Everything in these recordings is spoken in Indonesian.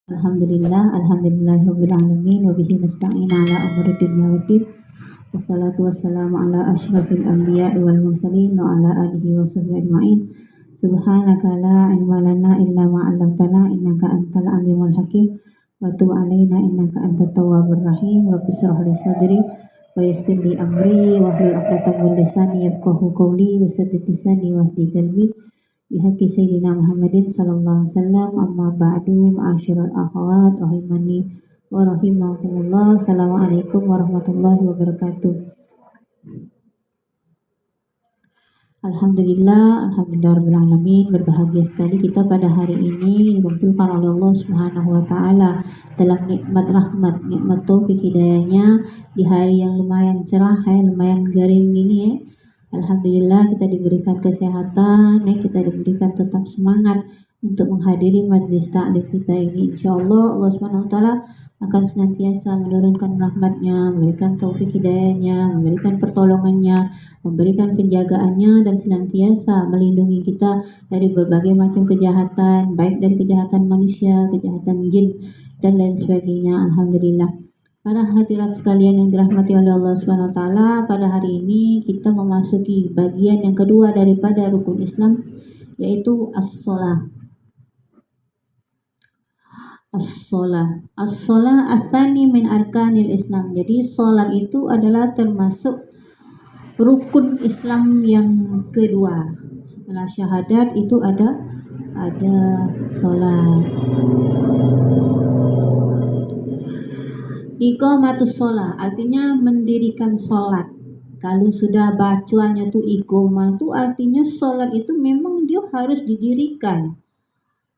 Alhamdulillahirabbil alamin wa bihi nasta'in ala umuri dunya waddin. Wassalatu wassalamu ala asyrafil anbiya'i wal mursalin wa ala alihi wa sahbihi ajma'in. Subhanaka la ilma lana illa ma 'allamtana innaka antal alimul hakim. Wa tub 'alaina innaka antat tawwabur rahim. Rabbi shrah li sadri wa yassir li amri wa hlul 'uqdatam min lisani yafqahu qawli wa saddid lisani wahdi qalbi. Bihaqi Sayyidina Muhammadin sallallahu alaihi wasallam. Amma ba'du, ma'asyiral akhwat rahimani wa rahimakumullah. Assalamualaikum warahmatullahi wabarakatuh. Alhamdulillah alamin. Berbahagia sekali kita pada hari ini dikumpulkan oleh Allah Subhanahu wa taala dalam nikmat rahmat, nikmat taufik hidayahnya di hari yang lumayan cerah, lumayan garing gini ya. Alhamdulillah kita diberikan kesehatan, kita diberikan tetap semangat untuk menghadiri majlis ta'lim kita ini. Insyaallah Allah Subhanahu wa taala akan senantiasa menurunkan rahmatnya, memberikan taufik hidayahnya, memberikan pertolongannya, memberikan penjagaannya, dan senantiasa melindungi kita dari berbagai macam kejahatan, baik dari kejahatan manusia, kejahatan jin, dan lain sebagainya. Alhamdulillah. Para hadirat sekalian yang dirahmati oleh Allah Subhanahu wa taala, pada hari ini kita memasuki bagian yang kedua daripada rukun Islam, yaitu as-shalah. As-shalah. As-shalah asani min arkanil Islam. Jadi salat itu adalah termasuk rukun Islam yang kedua. Setelah syahadat itu ada salat. Iqamatus shalah artinya mendirikan sholat. Kalau sudah bacaannya tuh iqamah tuh artinya sholat itu memang dia harus didirikan,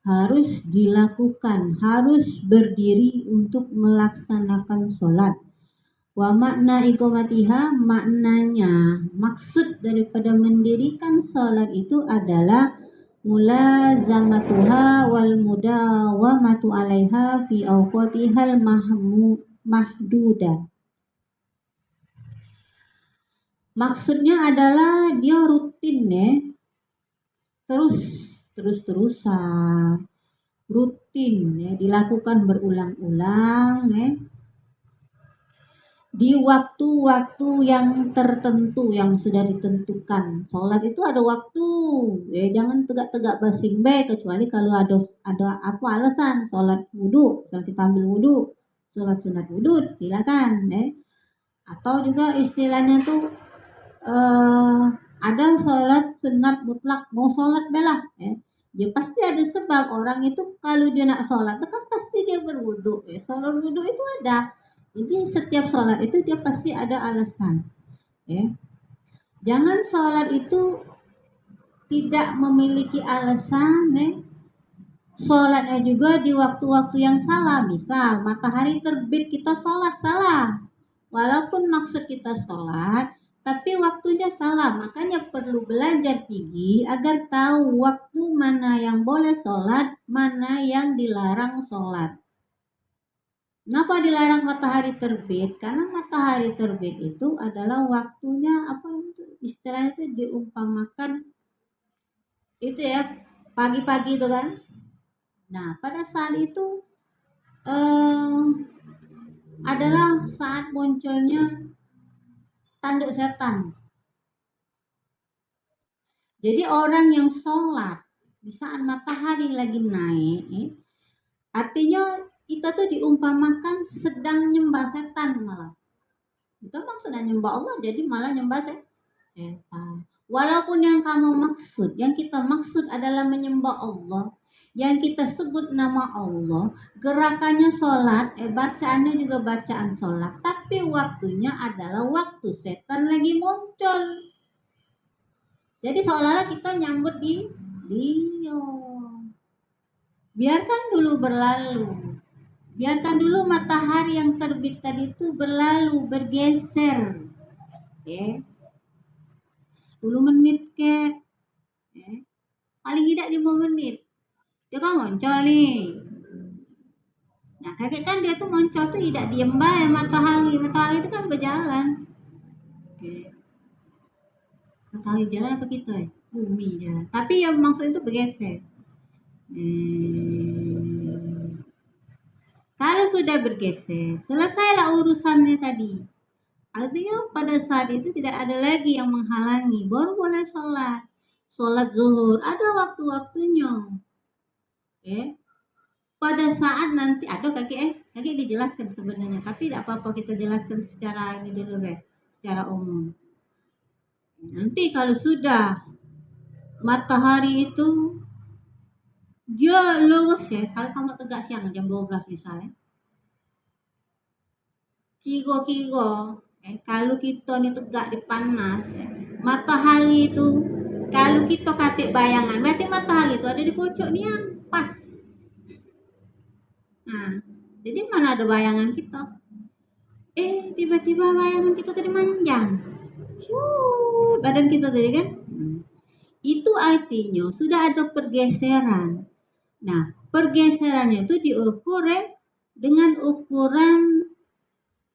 harus dilakukan, harus berdiri untuk melaksanakan sholat. Wa makna iqamatiha, maknanya, maksud daripada mendirikan sholat itu adalah mulazamatuha wal mudawamatu alaiha fi awqatihal mahdudah. Maksudnya adalah dia rutin terus-terusan, rutin dilakukan berulang-ulang di waktu-waktu yang tertentu yang sudah ditentukan. Sholat itu ada waktu, jangan tegak-tegak basing kecuali kalau ada apa alasan. Sholat wudhu, kalau kita ambil wudhu, sholat sunat wudhu, silakan atau juga istilahnya tuh ada sholat sunat mutlak, mau sholat belah ya pasti ada sebab. Orang itu kalau dia nak sholat itu kan pasti dia berwudhu sholat wudhu itu ada. Jadi setiap sholat itu dia pasti ada alasan Jangan sholat itu tidak memiliki alasan sholatnya juga di waktu-waktu yang salah. Misal matahari terbit kita sholat salah, walaupun maksud kita sholat tapi waktunya salah. Makanya perlu belajar tinggi agar tahu waktu mana yang boleh sholat, mana yang dilarang sholat. Kenapa dilarang matahari terbit? Karena matahari terbit itu adalah waktunya istilahnya itu diumpamakan itu pagi-pagi itu kan. Nah pada saat itu adalah saat munculnya tanduk setan. Jadi orang yang sholat di saat matahari lagi naik artinya kita tuh diumpamakan sedang nyembah setan malah. Kita maksudnya nyembah Allah, jadi malah nyembah setan. Walaupun yang kita maksud adalah menyembah Allah, yang kita sebut nama Allah, gerakannya sholat, bacaannya juga bacaan sholat, tapi waktunya adalah waktu setan lagi muncul. Jadi seolah-olah kita nyambut di biarkan dulu berlalu. Biarkan dulu matahari yang terbit tadi itu berlalu, bergeser. 10 menit paling tidak 5 menit. Dia kan muncul nih. Nah, kakek kan dia tuh muncul tuh tidak diem matahari. Matahari itu kan berjalan. Matahari jalan apa kita bumi jalan. Tapi yang maksud itu bergeser. Kalau sudah bergeser, selesailah urusannya tadi. Artinya pada saat itu tidak ada lagi yang menghalangi, baru boleh sholat. Sholat zuhur ada waktu-waktunya. Pada saat nanti ada kaki dijelaskan sebenarnya, tapi tidak apa-apa kita jelaskan secara ini dulu secara umum. Nanti kalau sudah matahari itu dia lurus kalau kamu tegak siang jam 12 misalnya, kilo kalau kita ini tegak di panas matahari itu kalau kita katik bayangan berarti matahari itu ada di pucuk nian pas. Nah, jadi mana ada bayangan kita? Tiba-tiba bayangan kita tadi manjang. Badan kita tadi kan? Itu artinya sudah ada pergeseran. Nah, pergeserannya itu diukur dengan ukuran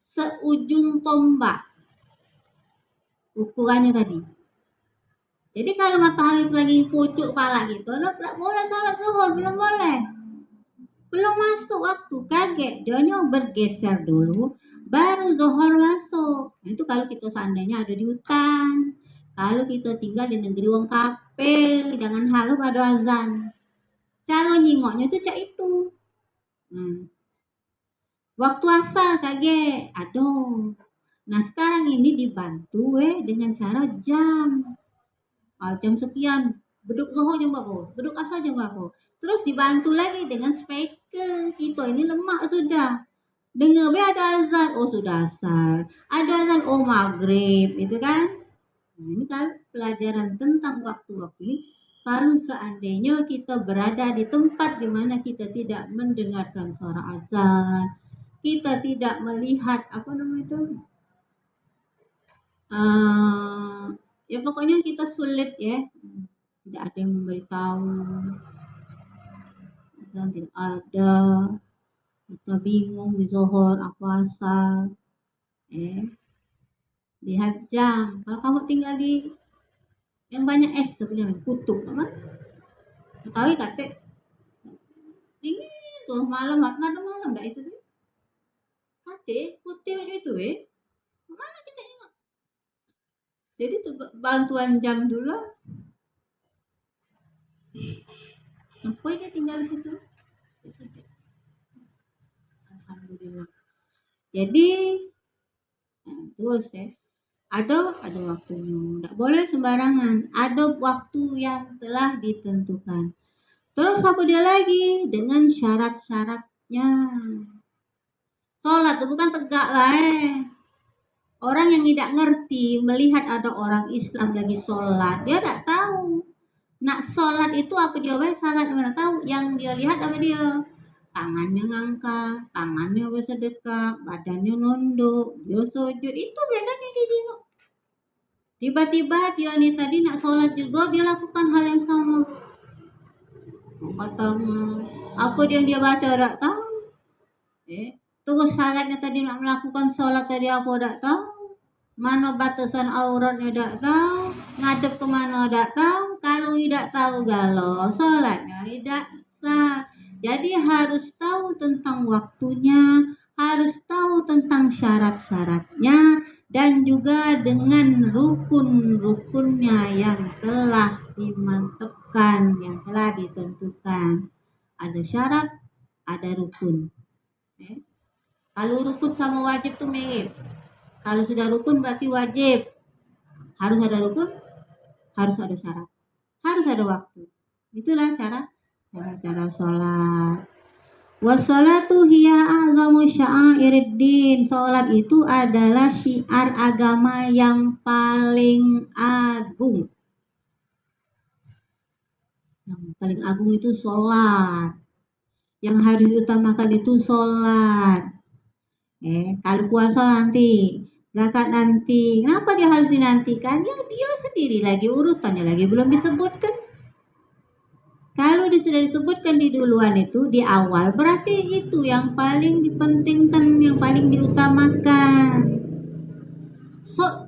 seujung tombak. Ukurannya tadi. Jadi kalau matahari lagi pucuk pala gitu, tidak boleh sholat zuhur, belum boleh. Belum masuk waktu, kaget. Dia bergeser dulu, baru zuhur masuk. Itu kalau kita seandainya ada di hutan. Kalau kita tinggal di negeri wong kafir, jangan harap ada azan. Cara nyingoknya itu cak itu. Waktu asal kaget, aduh. Nah sekarang ini dibantu dengan cara jam. Jam sekian, beduk zuhur jam berapa? Beduk asal jam berapa? Terus dibantu lagi dengan speaker. Kita ini lemak sudah. Dengar ada azan, oh sudah asal. Ada azan, oh maghrib, itu kan? Nah, ini kan pelajaran tentang waktu-waktu ini. Kalau seandainya kita berada di tempat di mana kita tidak mendengarkan suara azan, kita tidak melihat ya pokoknya kita sulit tidak ada yang memberitahu, dan tidak ada, kita bingung di zuhur apa asal. Lihat jam. Kalau kamu tinggal di yang banyak es sebenarnya kutub apa? Ketahui katek dingin tuh malam enggak itu tuh katek putih aja itu mana kita ingat. Jadi tuh bantuan jam dulu apa dia tinggal di situ. Alhamdulillah. Jadi terus ada waktunya, tidak boleh sembarangan, ada waktu yang telah ditentukan. Terus apa dia lagi dengan syarat-syaratnya. Sholat itu bukan tegak lah Orang yang tidak ngerti melihat ada orang Islam lagi sholat, dia tidak tahu. Nak sholat itu apa dia sangat mana tahu. Yang dia lihat apa dia? Tangannya ngangkat, tangannya bersedekah, badannya nunduk, dia sujud. Itu bedanya dia tengok. Tiba-tiba dia nih tadi nak sholat juga, dia lakukan hal yang sama. Katanya, apa dia baca tak tahu. Terus syaratnya tadi nak melakukan sholat tadi aku tak tahu. Mana batasan auratnya tak tahu. Ngadep kemana tak tahu. Kalau tidak tahu galau, sholatnya tidak sah. Jadi harus tahu tentang waktunya, harus tahu tentang syarat-syaratnya, dan juga dengan rukun-rukunnya yang telah dimantapkan, yang telah ditentukan. Ada syarat, ada rukun. Kalau rukun sama wajib tuh mirip. Kalau sudah rukun berarti wajib. Harus ada rukun, harus ada syarat, harus ada waktu. Itulah cara sholat. Wassalatu hiya a'zamu sya'airiddin. Sholat itu adalah syiar agama yang paling agung. Yang paling agung itu sholat. Yang harus diutamakan itu sholat. Kalau puasa nanti, zakat nanti. Kenapa dia harus dinantikan? Ya dia sendiri lagi urutannya lagi belum disebutkan. Kalau sudah disebutkan di duluan itu di awal, berarti itu yang paling dipentingkan, yang paling diutamakan.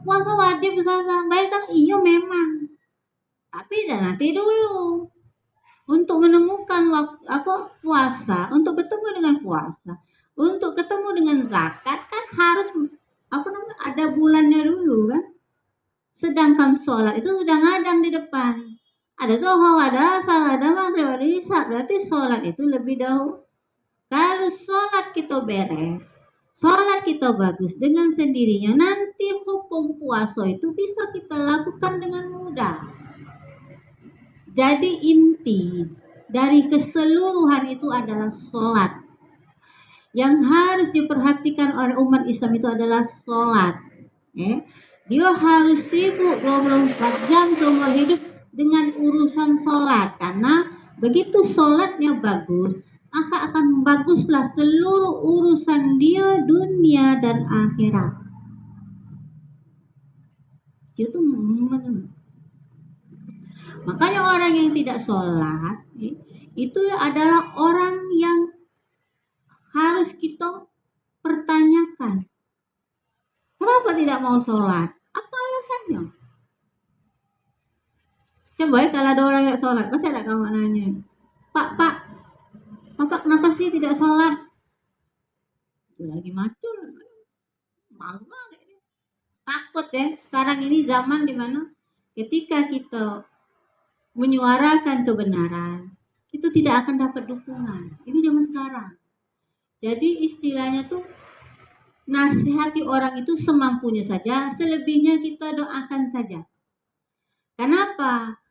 Puasa wajib bayar iya memang. Tapi nanti dulu. Untuk menemukan puasa, untuk bertemu dengan puasa, Untuk ketemu dengan zakat kan harus ada bulannya dulu kan. Sedangkan sholat itu sudah ngadang di depan. Ada zuhur, ada asar, ada maghrib, ada isya. Berarti sholat itu lebih dahulu. Kalau sholat kita beres, sholat kita bagus dengan sendirinya, nanti hukum puasa itu bisa kita lakukan dengan mudah. Jadi inti dari keseluruhan itu adalah sholat. Yang harus diperhatikan oleh umat Islam itu adalah sholat. Dia harus sibuk 24 jam seumur hidup dengan urusan sholat. Karena begitu sholatnya bagus, maka akan baguslah seluruh urusan dia dunia dan akhirat. Itu makanya orang yang tidak sholat itu adalah orang yang harus kita pertanyakan. Kenapa tidak mau sholat? Apa alasannya? Coba ya kalau ada orang yang sholat, pasti ada kawan nanya, Pak, Bapak kenapa sih tidak sholat? Itu lagi macul, malu banget. Takut ya, sekarang ini zaman dimana ketika kita menyuarakan kebenaran, itu tidak akan dapat dukungan. Ini zaman sekarang. Jadi istilahnya tuh nasihati orang itu semampunya saja, selebihnya kita doakan saja. Kenapa?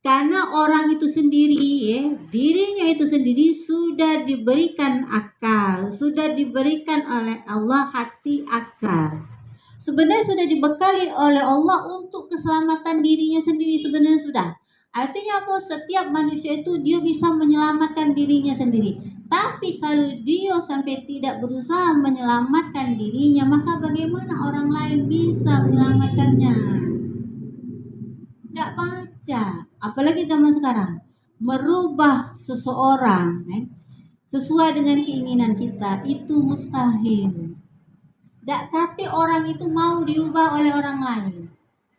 Karena orang itu sendiri dirinya itu sendiri sudah diberikan akal, sudah diberikan oleh Allah hati akal. Sebenarnya sudah dibekali oleh Allah untuk keselamatan dirinya sendiri, sebenarnya sudah. Artinya apa? Setiap manusia itu dia bisa menyelamatkan dirinya sendiri. Tapi kalau dia sampai tidak berusaha menyelamatkan dirinya, maka bagaimana orang lain bisa menyelamatkannya? Tidak baca. Apalagi zaman sekarang. Merubah seseorang sesuai dengan keinginan kita itu mustahil. Tak kata orang itu mau diubah oleh orang lain.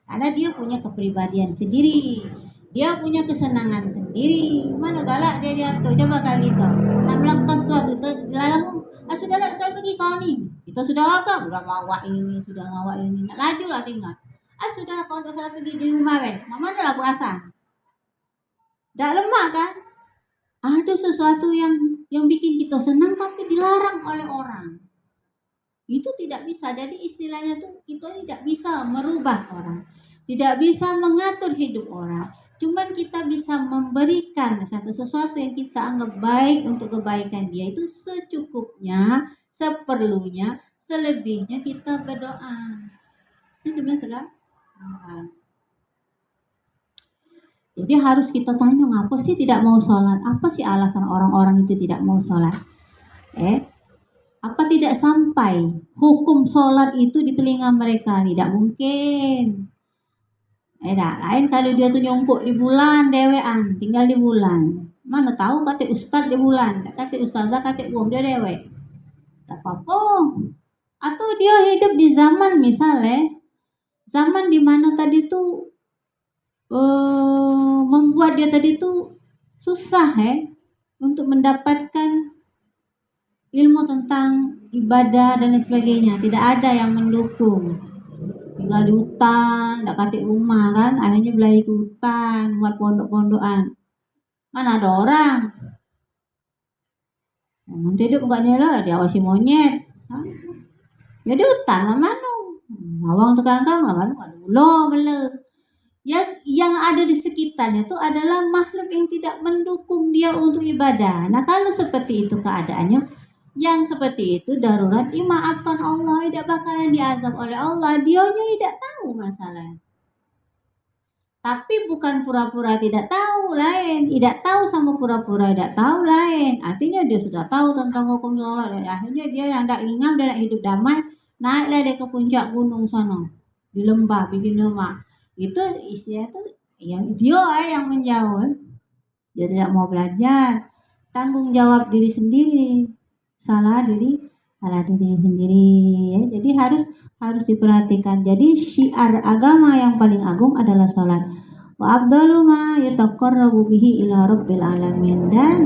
Karena dia punya kepribadian sendiri. Dia punya kesenangan sendiri. Mana galak dia jatuh. Coba kali itu. Tak melakukan sesuatu. Dilarang. Sudahlah saya pergi kau ni. Kita sudah agak. Sudah ngawak ini. Sudah ngawak ini. Nak laju lah tinggal. Sudah kau tak salah pergi di rumah. Mana lah puasa. Tak lemah kan? Ada sesuatu yang bikin kita senang tapi dilarang oleh orang. Itu tidak bisa. Jadi istilahnya tuh kita tidak bisa merubah orang. Tidak bisa mengatur hidup orang. Cuman kita bisa memberikan sesuatu yang kita anggap baik untuk kebaikan dia itu secukupnya, seperlunya, selebihnya kita berdoa. Itu benar segala. Jadi harus kita tanya, ngapa sih tidak mau sholat? Apa sih alasan orang-orang itu tidak mau sholat? Apa tidak sampai hukum sholat itu di telinga mereka? Tidak mungkin. Lain kalau dia tuh nyongkok di bulan, dewean, tinggal di bulan. Mana tahu kata ustad di bulan, kata ustazah, kata dia dewek. Tak apa-apa. Atau dia hidup di zaman misalnya, zaman dimana tadi tuh membuat dia tadi tuh susah untuk mendapatkan ilmu tentang ibadah dan lain sebagainya. Tidak ada yang mendukung. Tinggal di hutan, tak katik rumah kan, akhirnya belajar ke hutan, buat pondok-pondokan. Mana ada orang? Nanti hidup enggak nyala, diawasi monyet. Jadi hutan lah mana? Awang tegang-tegang lah mana? Belum. Yang ada di sekitarnya itu adalah makhluk yang tidak mendukung dia untuk ibadah. Nah kalau seperti itu keadaannya, yang seperti itu darurat dimaafkan Allah, tidak bakalan diazab oleh Allah. Dianya tidak tahu masalah. Tapi bukan pura-pura tidak tahu lain, tidak tahu sama pura-pura tidak tahu lain. Artinya dia sudah tahu tentang hukum sholat. Dan akhirnya dia yang tidak ingat, dia nak hidup damai, naiklah dia ke puncak gunung sana, di lembah bikin rumah. Itu istilah tuh yang dia yang menjauh. Dia tidak mau belajar, tanggung jawab diri sendiri, salah diri sendiri ya. Jadi harus diperhatikan. Jadi syiar agama yang paling agung adalah salat. Wa afdalu ma yataqarrabu bihi ila rabbil alamin. Dan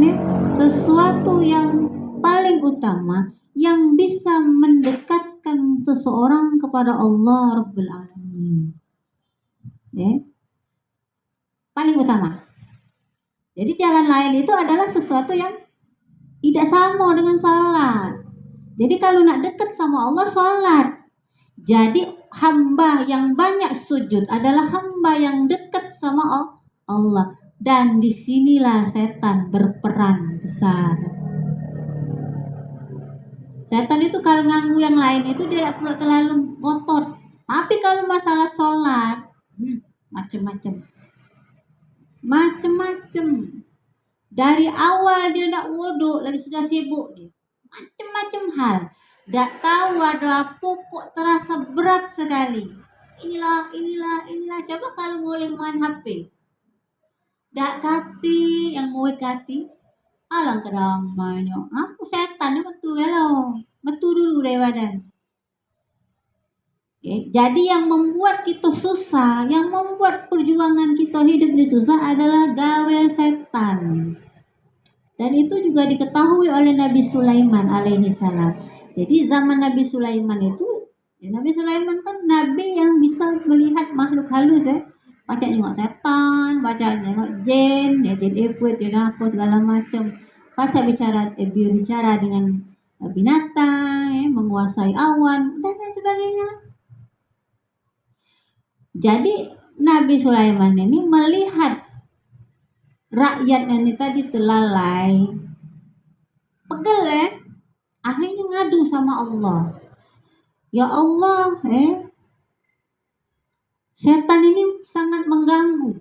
sesuatu yang paling utama yang bisa mendekatkan seseorang kepada Allah Rabbul Alamin. Ya. Paling utama. Jadi jalan lain itu adalah sesuatu yang tidak sama dengan salat. Jadi kalau nak dekat sama Allah, salat. Jadi hamba yang banyak sujud adalah hamba yang dekat sama Allah. Dan disinilah setan berperan besar. Setan itu kalau ganggu yang lain itu dia tidak perlu terlalu ngotot. Tapi kalau masalah sholat, macam-macam. Dari awal dia nak wudhu, lagi sudah sibuk dia. Macam-macam hal. Tak tahu ada pokok terasa berat sekali. Inilah. Coba kalau boleh main HP. Tak kati, yang mau kati. Alang kedamainya. Aku setan ni betul kalau. Betul dulu dari badan. Okay. Jadi yang membuat kita susah, yang membuat perjuangan kita hidup ini susah adalah gawe setan. Dan itu juga diketahui oleh Nabi Sulaiman alaihi salam. Jadi zaman Nabi Sulaiman itu, Nabi Sulaiman kan nabi yang bisa melihat makhluk halus ya. Baca tengok setan, baca tengok jin, jin ifrit, jin apa segala macam. Baca bicara dengan binatang, menguasai awan dan lain sebagainya. Jadi Nabi Sulaiman ini melihat rakyat ini tadi telalai, pegel ya, akhirnya ngadu sama Allah. Ya Allah, setan ini sangat mengganggu.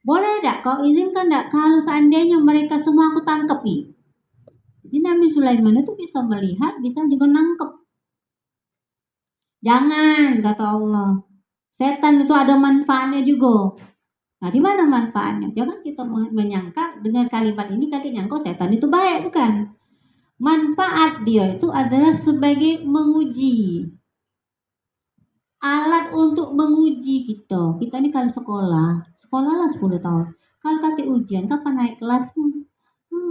Boleh tak kau izinkan tak kalau seandainya mereka semua aku tangkap nih? Jadi Nabi Sulaiman itu bisa melihat, bisa juga nangkep. Jangan, kata Allah. Setan itu ada manfaatnya juga. Nah, di mana manfaatnya? Jangan kita menyangka dengan kalimat ini kaki nyangka setan itu baik, bukan? Manfaat dia itu adalah sebagai menguji. Alat untuk menguji kita. Kita ini kalau sekolahlah 10 tahun. Kalau kata ujian, kapan naik kelas?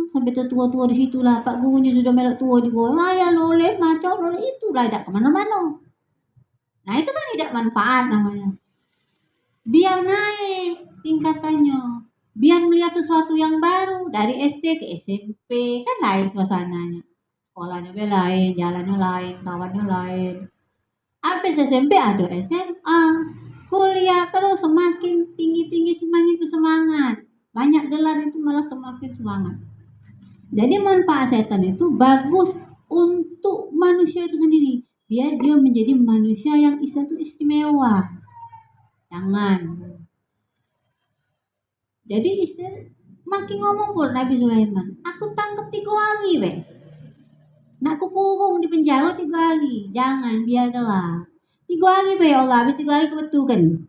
Sampai tua-tua di situlah. Pak gurunya sudah melok tua juga. Ya loleh, macam loleh. Itulah tidak kemana-mana. Nah, itu kan tidak manfaat namanya. Biar naik tingkatannya. Biar melihat sesuatu yang baru. Dari SD ke SMP. Kan lain suasananya. Sekolahnya lain, jalannya lain, kawannya lain. Habis SMP ada SMA, kuliah, terus semakin tinggi semakin bersemangat. Banyak gelar itu malah semakin semangat. Jadi manfaat setan itu bagus untuk manusia itu sendiri. Biar dia menjadi manusia yang istimewa. Jangan. Jadi makin ngomong pun Nabi Sulaiman. Aku tangkap 3 hari weh. Nak aku kurung di penjara 3 hari. Jangan, biarlah. 3 hari ya Allah, habis 3 hari kebetulan.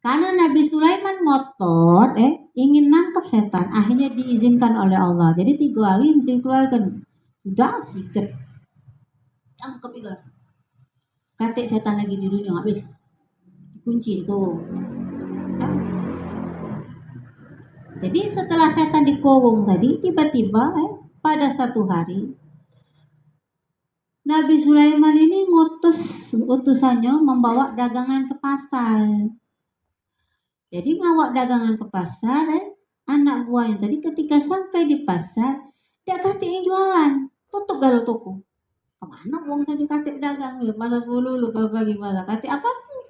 Karena Nabi Sulaiman ngotot, ingin nangkap setan. Akhirnya diizinkan oleh Allah. Jadi 3 hari mesti dikeluarkan. Sudah, sikat. Tangkap itu. Katik setan lagi di dunia, habis. Kunci itu. Jadi setelah setan dikurung tadi, tiba-tiba pada satu hari, Nabi Sulaiman ini ngutus utusannya membawa dagangan ke pasar. Jadi ngawak dagangan ke pasar, anak buahnya tadi ketika sampai di pasar, dia katik jualan, tutup galau toko. Kemana uang tadi katik dagang? Masa dulu lupa bagaimana? Katik apa pun?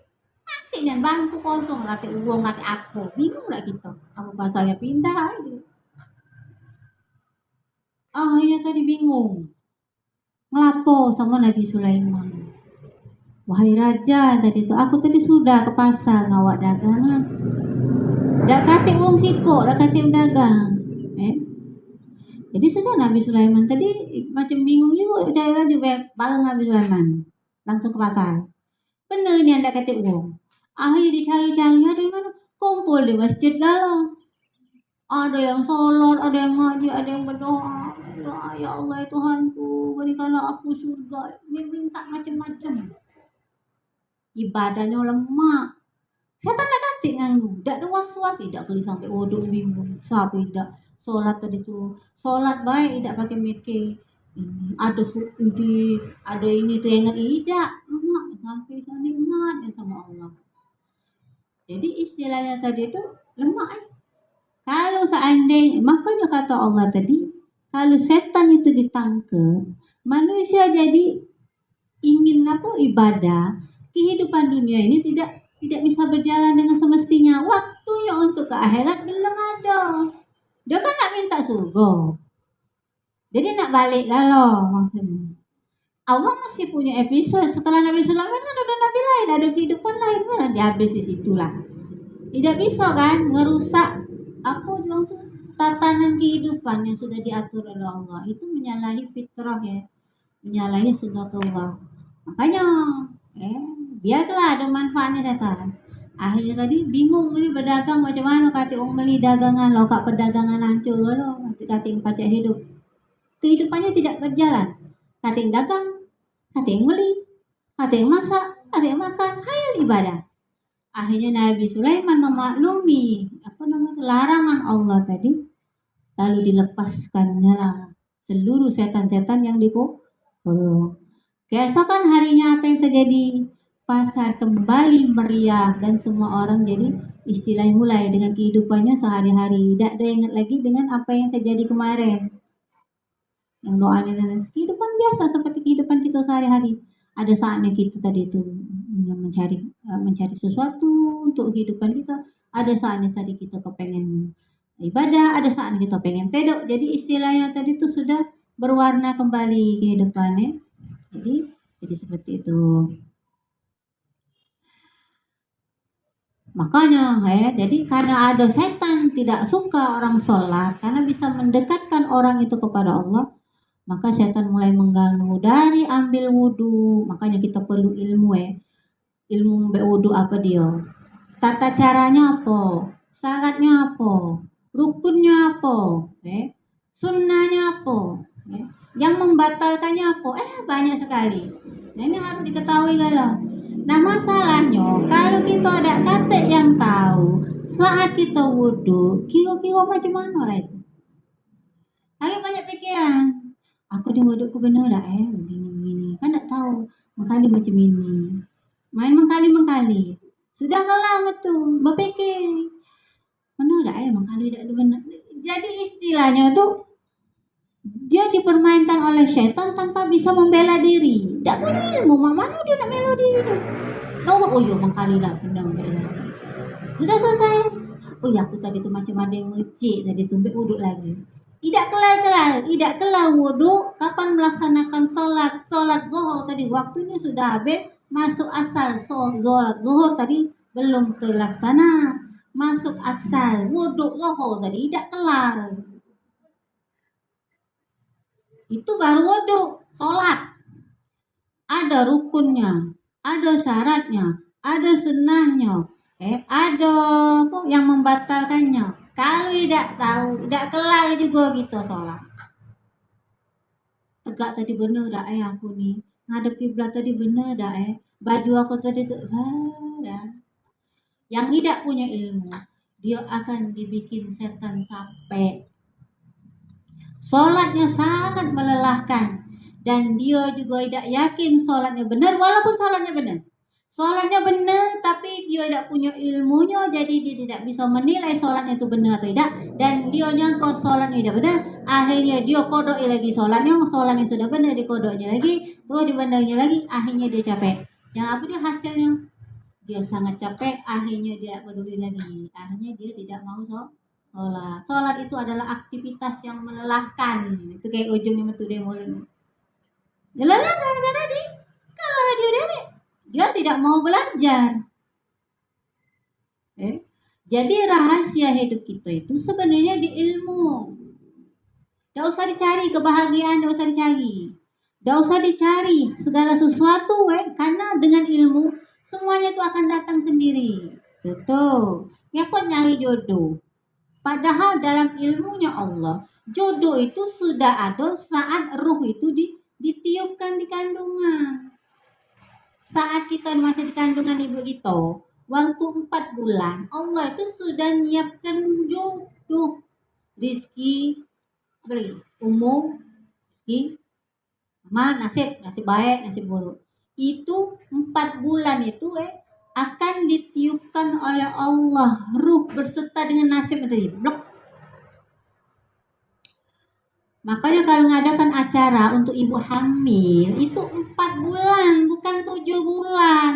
Katik dan bangku kosong, katik uang, katik apa? Bingung lah kita. Apa pasarnya pindah aja. Akhirnya tadi bingung. Ngelapo sama Nabi Sulaiman. Wahai raja, tadi itu aku tadi sudah ke pasar ngawak dagangan. Dak katik wong siko, dak katik dagang. Jadi sudah Nabi Sulaiman tadi macam bingung juga cara juga bareng Nabi Sulaiman. Langsung ke pasar. Benar ni anda katik wong. Akhirnya dicari-cari ada mana? Kumpul di masjid galau. Ada yang sholat, ada yang ngaji, ada yang berdoa. Ya Allah Tuhanku, berikanlah aku surga. Minta macam-macam. Ibadahnya lemah. Setan tak katik nganggu. Tak ada was-was. Tidak boleh sampai wuduk bingung. Siapa tidak. sholat tadi tuh sholat baik tidak pakai mikir ini ada ini tuh yang tidak emak sampai sana ingat ya sama Allah. Jadi istilahnya tadi itu lemah. Kalau seandainya makanya kata Allah tadi kalau setan itu ditangkap manusia jadi ingin ibadah kehidupan dunia ini tidak bisa berjalan dengan semestinya. Waktunya untuk ke akhirat belum ada. Dia kan nak minta surga. Jadi nak balik loh maksudnya. Allah masih punya episode setelah Nabi Sulaiman kan ada nabi lain, ada kehidupan lain kan dihabis di situlah. Tidak bisa kan ngerusak bilang tuh tatanan kehidupan yang sudah diatur oleh Allah. Itu menyalahi fitrah ya. Menyalahi sunnatullah. Makanya biarlah ada manfaatnya setan. Akhirnya tadi bingung ini berdagang macam mana kata orang beli dagangan lo kak perdagangan hancur lo masih kating pajak hidup. Kehidupannya tidak berjalan. Kating dagang, kating beli, kating masak, kating makan, hayal ibadah. Akhirnya Nabi Sulaiman memaklumi larangan Allah tadi, lalu dilepaskannya seluruh setan-setan yang dikurung. Keesokan harinya apa yang terjadi? Pasar kembali meriah dan semua orang jadi istilahnya mulai dengan kehidupannya sehari-hari. Tidak ada ingat lagi dengan apa yang terjadi kemarin. Yang doanya dan kehidupan biasa seperti kehidupan kita sehari-hari. Ada saatnya kita tadi itu mencari sesuatu untuk kehidupan kita. Ada saatnya tadi kita kepengen ibadah, ada saatnya kita pengen tedok. Jadi istilahnya tadi itu sudah berwarna kembali kehidupannya. Jadi seperti itu. Makanya jadi karena ada setan tidak suka orang sholat karena bisa mendekatkan orang itu kepada Allah, maka setan mulai mengganggu dari ambil wudhu. Makanya kita perlu ilmu ilmu wudhu apa dia, tata caranya apa, syaratnya apa, rukunnya apa, sunnahnya apa, yang membatalkannya apa, banyak sekali. Nah ini harus diketahui galau. Nah masalahnya kalau kita ada kata yang tahu saat kita wudhu kira-kira macam mana lah itu. Lagi banyak pikiran. Aku di wudhuku benar dah begini kan tak tahu mengkali macam ini. Main mengkali. Sudah lama tuh berpikir. Benar dah mengkali dah benar. Jadi istilahnya tuh dia dipermainkan oleh setan tanpa bisa membela diri. Tak punya ilmu, mana dia nak bela diri. Oh iya mengkali dah benar bela. Sudah selesai. Oh ya aku tadi tu macam ada yang ngecek tadi tu wuduk lagi. Tidak kelar wuduk. Kapan melaksanakan solat zuhur tadi waktunya sudah habis. Masuk asal solat zuhur tadi belum terlaksana. Masuk asal wuduk zuhur tadi tidak kelar. Itu baru wudhu, sholat. Ada rukunnya, ada syaratnya, ada sunnahnya, ada yang membatalkannya. Kalau tidak tahu, tidak kelar juga gitu sholat. Tegak tadi benar dah aku nih. Ngadep kiblat tadi benar dah baju aku tadi tuh dah. Yang tidak punya ilmu, dia akan dibikin setan capek. Sholatnya sangat melelahkan dan dia juga tidak yakin sholatnya benar walaupun sholatnya benar. Sholatnya benar tapi dia tidak punya ilmunya jadi dia tidak bisa menilai sholatnya itu benar atau tidak dan dia nyangka sholatnya tidak benar. Akhirnya dia kodok lagi sholatnya sudah benar dikodoknya lagi terus dibenarnya lagi akhirnya dia capek. Yang apa dia hasilnya? Dia sangat capek akhirnya dia peduli lagi akhirnya dia tidak mau sholat itu adalah aktivitas yang melelahkan. Itu kayak ujungnya metu dia mulai. Lelah gara-gara kalau dia tidak mau belajar. Jadi rahasia hidup kita itu sebenarnya di ilmu. Tidak usah dicari kebahagiaan, tidak usah dicari. Tidak usah dicari segala sesuatu karena dengan ilmu semuanya itu akan datang sendiri. Betul. Ya kok nyari jodoh. Padahal dalam ilmunya Allah, jodoh itu sudah ada saat ruh itu ditiupkan di kandungan. Saat kita masih di kandungan ibu kita, waktu 4 bulan, Allah itu sudah menyiapkan jodoh. rizki, apa lagi? Umum, rizki, amal, nasib baik, nasib buruk. Itu 4 bulan itu akan ditiupkan oleh Allah ruh berserta dengan nasib tadi. Blok. Makanya kalau mengadakan acara untuk ibu hamil itu 4 bulan, bukan 7 bulan.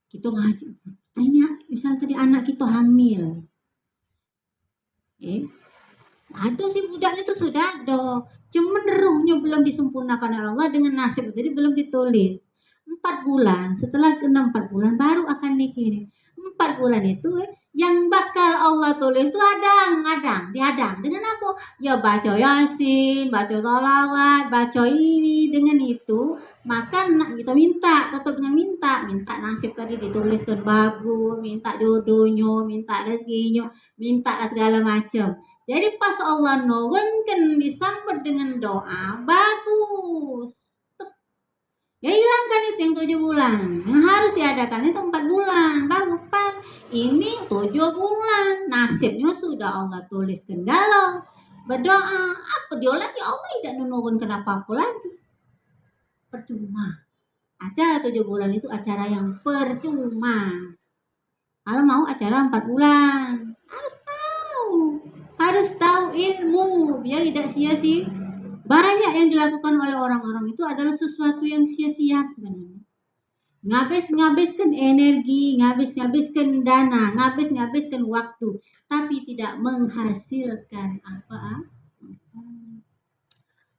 Kita ngaji. Ini misal tadi anak kita hamil. Ada si budaknya itu sudah ada. Cuman ruhnya belum disempurnakan oleh Allah dengan nasib. Jadi belum ditulis. 4 bulan. Setelah kena 4 bulan baru akan dikirim. 4 bulan itu yang bakal Allah tulis itu dihadang dengan apa? Ya baca Yasin, baca sholawat, baca ini dengan itu, maka kita minta, tetap dengan minta nasib tadi dituliskan bagus, minta jodohnya, minta rezekinya, minta segala macam. Jadi pas Allah nurunkan disambut dengan doa bagus. Ya hilangkan itu yang 7 bulan. Yang harus diadakan itu 4 bulan. Bagus Pak. Ini 7 bulan. Nasibnya sudah Allah tuliskan galau. Berdoa. Apa dia lagi? Allah tidak menurunkan apa-apa lagi. Percuma. Acara 7 bulan itu acara yang percuma. Kalau mau acara 4 bulan. Harus tahu ilmu. Biar tidak sia-sia. Banyak yang dilakukan oleh orang-orang itu adalah sesuatu yang sia-sia sebenarnya. Ngabiskan energi, ngabiskan dana, ngabiskan waktu, tapi tidak menghasilkan apa-apa.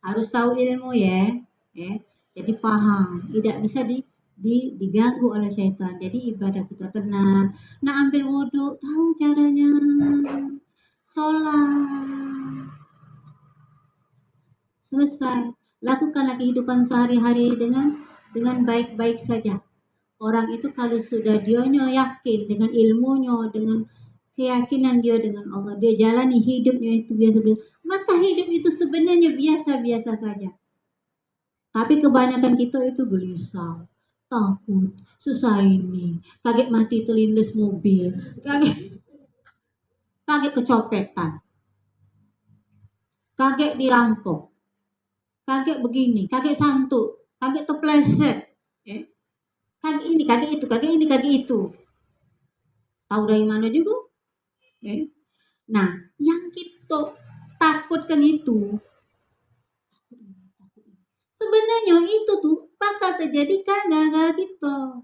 Harus tahu ilmu ya. Jadi paham, tidak bisa diganggu oleh syaitan. Jadi ibadah kita tenang. Nah, ambil wudhu, tahu caranya. Sholat. Selesai. Lakukanlah kehidupan sehari-hari dengan baik-baik saja. Orang itu kalau sudah dia yakin dengan ilmunya, dengan keyakinan dia dengan Allah, dia jalani hidupnya itu biasa-biasa, maka hidup itu sebenarnya biasa-biasa saja. Tapi kebanyakan kita itu gelisah, takut, susah ini, kaget mati terlindas mobil, kaget kecopetan, kaget dirampok, kaget begini, kaget santuk, kaget terpleset, kaget ini, kaget itu, kaget ini, kaget itu. Tahu dari mana juga? Nah, yang kita takutkan itu, sebenarnya itu tuh bakal terjadi gara-gara kita.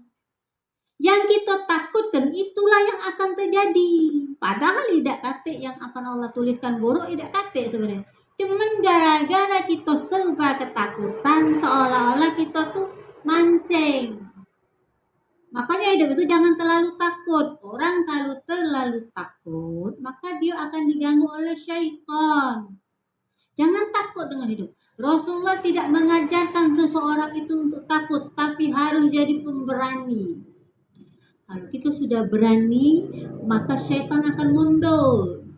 Yang kita takutkan itulah yang akan terjadi. Padahal tidak kate yang akan Allah tuliskan buruk, tidak kate sebenarnya. Cuman gara-gara kita serba ketakutan, seolah-olah kita tuh mancing. Makanya hidup itu jangan terlalu takut. Orang kalau terlalu takut, maka dia akan diganggu oleh syaitan. Jangan takut dengan hidup. Rasulullah tidak mengajarkan seseorang itu untuk takut, tapi harus jadi pemberani. Kalau kita sudah berani, maka syaitan akan mundur.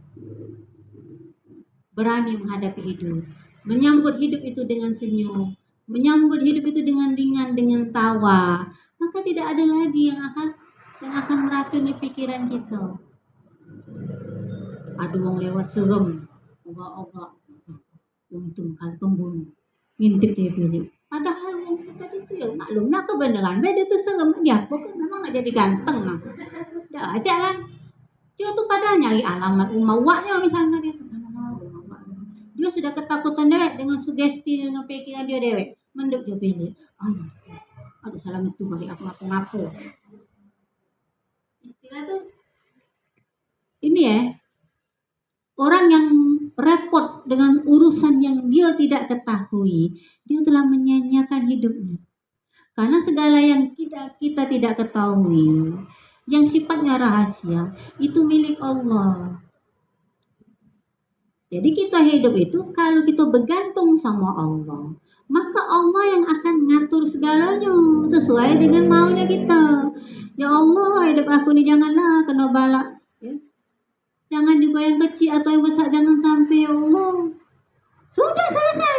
Berani menghadapi hidup. Menyambut hidup itu dengan senyum. Menyambut hidup itu dengan ringan, dengan tawa. Maka tidak ada lagi yang akan meracuni pikiran kita. Ada orang lewat serem, ogak-ogak, yang itu bukan pembunuh, ngintip dia pilih. Padahal yang kita itu ya maklum, nah kebenaran beda itu serem dia, pokoknya memang nggak jadi ganteng lah. Dah aja kan, dia tuh pada nyari alamat rumah waknya misalnya dia sudah ketakutan dewek dengan sugesti dengan pikiran dia dewek, mendek dia pilih. Ada salah itu bagi aku ngapo-ngapo. Istilah tuh ini orang yang repot dengan urusan yang dia tidak ketahui, dia telah menyanyiakan hidupnya. Karena segala yang kita tidak ketahui, yang sifatnya rahasia, itu milik Allah. Jadi kita hidup itu kalau kita bergantung sama Allah, maka Allah yang akan ngatur segalanya sesuai dengan maunya kita. Ya Allah, hidup aku ini janganlah kena bala. Jangan juga yang kecil atau yang besar, jangan sampai ya Allah. Sudah selesai.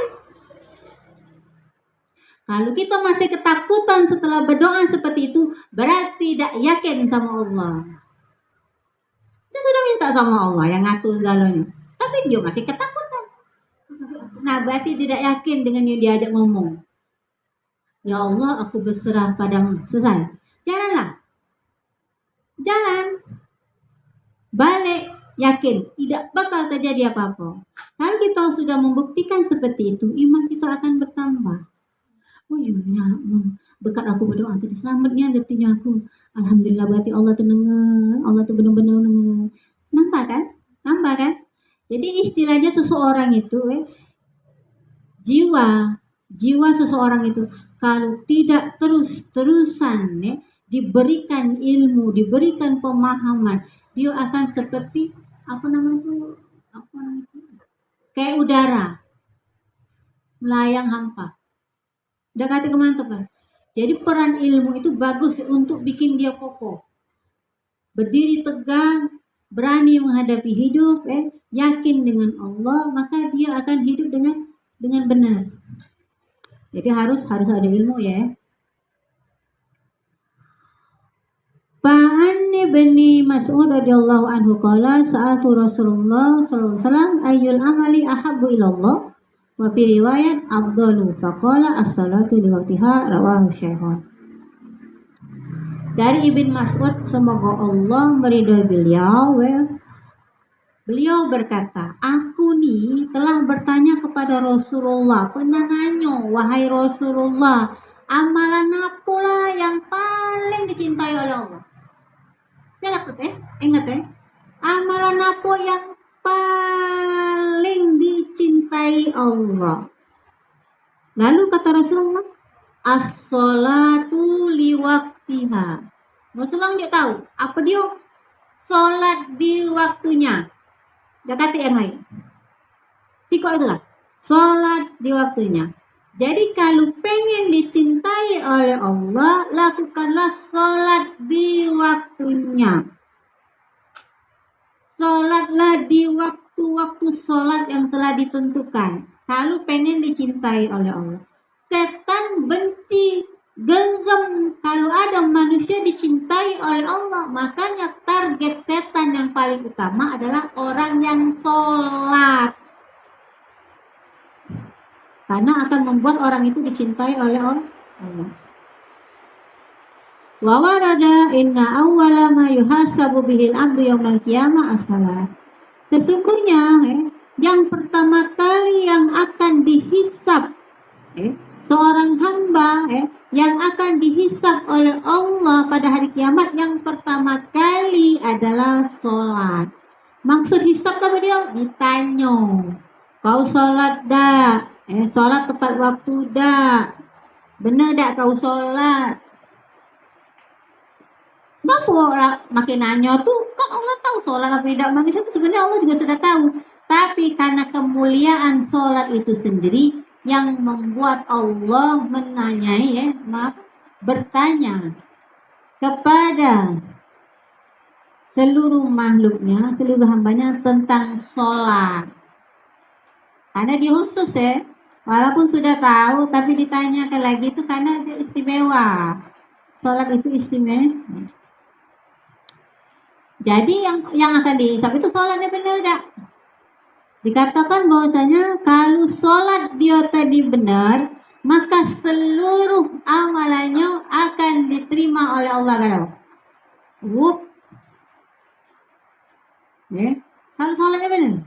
Kalau kita masih ketakutan setelah berdoa seperti itu, berarti tidak yakin sama Allah. Kita sudah minta tak sama Allah yang ngatur segalanya. Tapi dia masih ketakutan. Nah, berarti tidak yakin dengan yang diajak ngomong. Ya Allah, aku berserah padamu. Selesai. Jalanlah. Jalan. Balik. Yakin. Tidak bakal terjadi apa-apa. Kalau kita sudah membuktikan seperti itu, iman kita akan bertambah. Oh iya, ya, berkat aku berdoa tadi selamatnya hatinya aku. Alhamdulillah, berarti Allah tu dengar. Allah tu benar-benar dengar. Nampak kan? Nampak kan? Jadi istilahnya seseorang itu jiwa seseorang itu kalau tidak terus-terusan diberikan ilmu, diberikan pemahaman, dia akan seperti kayak udara melayang hampa. Udah kata kemantap kan? Jadi peran ilmu itu bagus untuk bikin dia kokoh, berdiri tegak, berani menghadapi hidup, yakin dengan Allah, maka dia akan hidup dengan benar. Jadi harus ada ilmu ya. Fa'an ibni Mas'ud radhiyallahu anhu qala sa'altu Rasulullah sallallahu alaihi wasallam ayyul amali ahabbu ilallah wa fi riwayat afdalu faqala as-salatu li waqtiha rawahu Syaikhun. Dari Ibn Mas'ud, semoga Allah meridhai beliau berkata, aku nih telah bertanya kepada Rasulullah, pernah nanya, wahai Rasulullah, amalan apalah yang paling dicintai oleh Allah? Ingat amalan apa yang paling dicintai Allah? Lalu kata Rasulullah, as-salatu liwaktiha. Rasulullah nggak tahu apa dia salat di waktunya. Dia kata yang lain. Sikok itulah salat di waktunya. Jadi kalau pengen dicintai oleh Allah, lakukanlah salat di waktunya. Salatlah di waktu-waktu salat yang telah ditentukan. Kalau pengen dicintai oleh Allah. Setan benci, genggam kalau ada manusia dicintai oleh Allah. Makanya target setan yang paling utama adalah orang yang sholat. Karena akan membuat orang itu dicintai oleh Allah. Wa warada inna awwala ma yuhasabu bihil abdu yaumal qiyamah as-salat. Sesungguhnya yang pertama kali yang akan dihisab seorang hamba yang akan dihisab oleh Allah pada hari kiamat, yang pertama kali adalah sholat. Maksud hisab apa dia? Ditanya, kau sholat dak? Sholat tepat waktu dak? Benar dak kau sholat? Kenapa orang makin nanya tuh? Kan Allah tahu sholat apa tidak manusia itu sebenarnya Allah juga sudah tahu. Tapi karena kemuliaan sholat itu sendiri yang membuat Allah menanyai, bertanya kepada seluruh makhluknya, seluruh hambanya tentang sholat. Karena dia khusus walaupun sudah tahu tapi ditanyakan lagi itu karena dia istimewa. Sholat itu istimewa. Jadi yang akan dihisab itu sholatnya benar tak? Dikatakan bahwasanya kalau sholat dia tadi benar, maka seluruh amalannya akan diterima oleh Allah. Kalau sholatnya benar.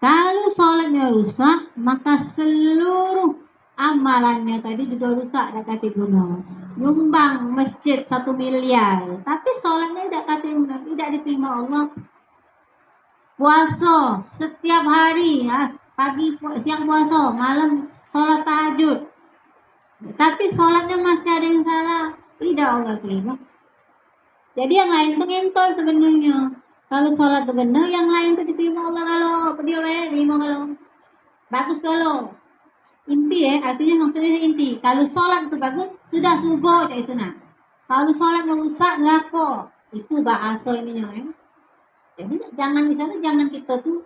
Kalau sholatnya rusak, maka seluruh amalannya tadi juga rusak. Dak kata guna nyumbang masjid 1 miliar, tapi sholatnya tidak diterima Allah. Puasa setiap hari, pagi siang puasa, malam sholat tahajud, tapi sholatnya masih ada yang salah, tidak Allah terima. Jadi yang lain itu ngentol sebenarnya. Kalau sholat itu benar, yang lain itu diterima Allah. Kalau dia terima, kalau bagus, kalau inti artinya maksudnya inti. Kalau sholat itu bagus, sudah sugo itu nah. Kalau sholat rusak, ngako, itu bahasa ininya Jadi jangan kita tuh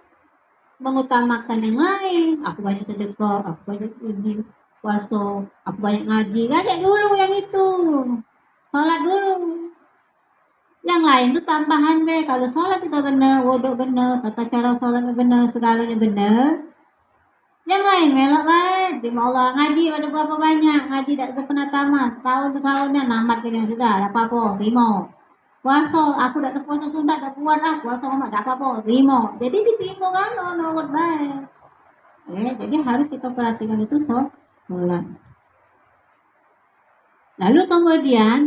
mengutamakan yang lain. Aku banyak sedekah, aku banyak ini puasa, aku banyak ngaji. Ngajak dulu yang itu. Sholat dulu. Yang lain tuh tambahan be. Kalau sholat kita benar, wudhu benar, tata cara sholatnya benar, segalanya benar. Yang lain melok kan, terima Allah. Ngaji ada berapa banyak, ngaji tak pernah tamat. Tahun-tahunnya namat kena sudah, tak apa-apa, terima. Puasa, aku tak terpuasa sunat, tak kuat lah. Puasa amat, tak apa-apa, terima. Jadi diterima kan, nurut baik. Jadi harus kita perhatikan itu sholat. Lalu kemudian,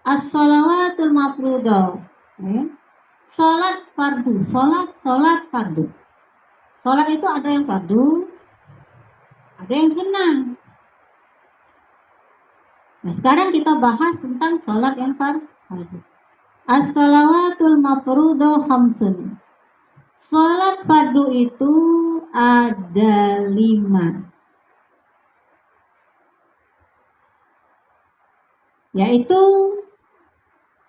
as-shalawatul mafruḍah. Sholat fardu, sholat fardu. Sholat itu ada yang fardu, ada yang sunnah. Nah, sekarang kita bahas tentang sholat yang fardu. As-shalawatul mafruḍah khamsun. Sholat fardu itu ada 5. Yaitu